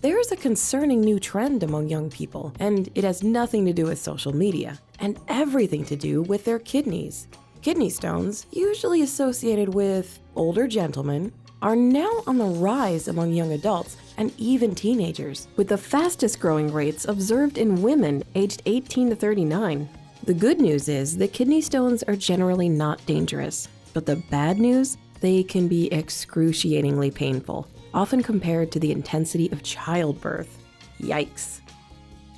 There's a concerning new trend among young people, and it has nothing to do with social media, and everything to do with their kidneys. Kidney stones, usually associated with older gentlemen, are now on the rise among young adults and even teenagers, with the fastest growing rates observed in women aged 18 to 39. The good news is that kidney stones are generally not dangerous, but the bad news? They can be excruciatingly painful, often compared to the intensity of childbirth. Yikes.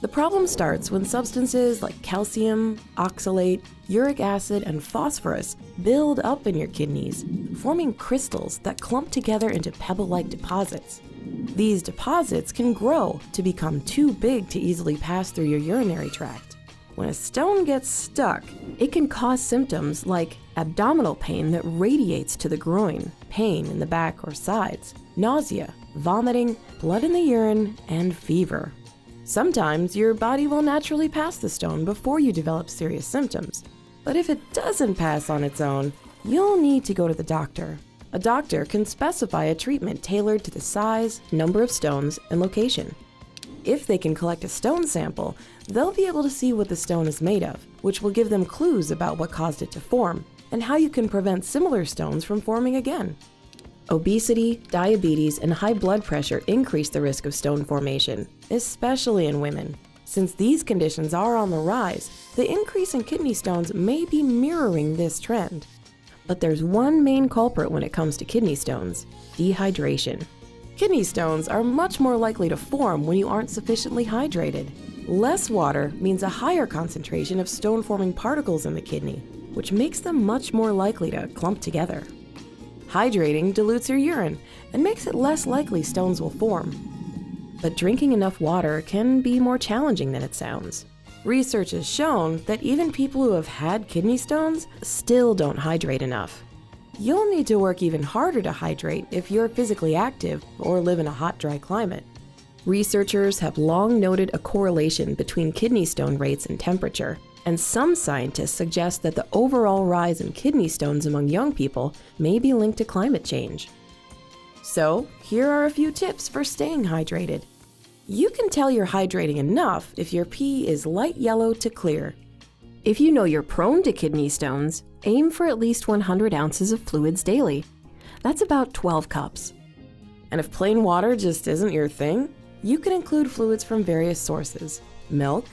The problem starts when substances like calcium, oxalate, uric acid, and phosphorus build up in your kidneys, forming crystals that clump together into pebble-like deposits. These deposits can grow to become too big to easily pass through your urinary tract. When a stone gets stuck, it can cause symptoms like abdominal pain that radiates to the groin, pain in the back or sides, nausea, vomiting, blood in the urine, and fever. Sometimes your body will naturally pass the stone before you develop serious symptoms. But if it doesn't pass on its own, you'll need to go to the doctor. A doctor can specify a treatment tailored to the size, number of stones, and location. If they can collect a stone sample, they'll be able to see what the stone is made of, which will give them clues about what caused it to form, and how you can prevent similar stones from forming again. Obesity, diabetes, and high blood pressure increase the risk of stone formation, especially in women. Since these conditions are on the rise, the increase in kidney stones may be mirroring this trend. But there's one main culprit when it comes to kidney stones: dehydration. Kidney stones are much more likely to form when you aren't sufficiently hydrated. Less water means a higher concentration of stone-forming particles in the kidney, which makes them much more likely to clump together. Hydrating dilutes your urine and makes it less likely stones will form. But drinking enough water can be more challenging than it sounds. Research has shown that even people who have had kidney stones still don't hydrate enough. You'll need to work even harder to hydrate if you're physically active or live in a hot, dry climate. Researchers have long noted a correlation between kidney stone rates and temperature, and some scientists suggest that the overall rise in kidney stones among young people may be linked to climate change. So, here are a few tips for staying hydrated. You can tell you're hydrating enough if your pee is light yellow to clear. If you know you're prone to kidney stones, aim for at least 100 ounces of fluids daily. That's about 12 cups. And if plain water just isn't your thing, you can include fluids from various sources: milk,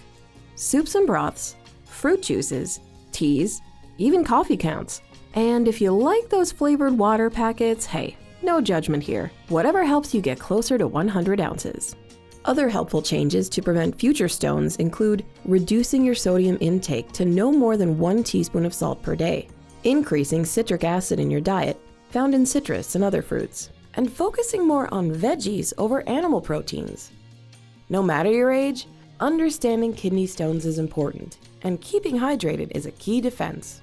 soups and broths, fruit juices, teas, even coffee counts. And if you like those flavored water packets, hey, no judgment here. Whatever helps you get closer to 100 ounces. Other helpful changes to prevent future stones include reducing your sodium intake to no more than 1 teaspoon of salt per day, increasing citric acid in your diet, found in citrus and other fruits, and focusing more on veggies over animal proteins. No matter your age, understanding kidney stones is important, and keeping hydrated is a key defense.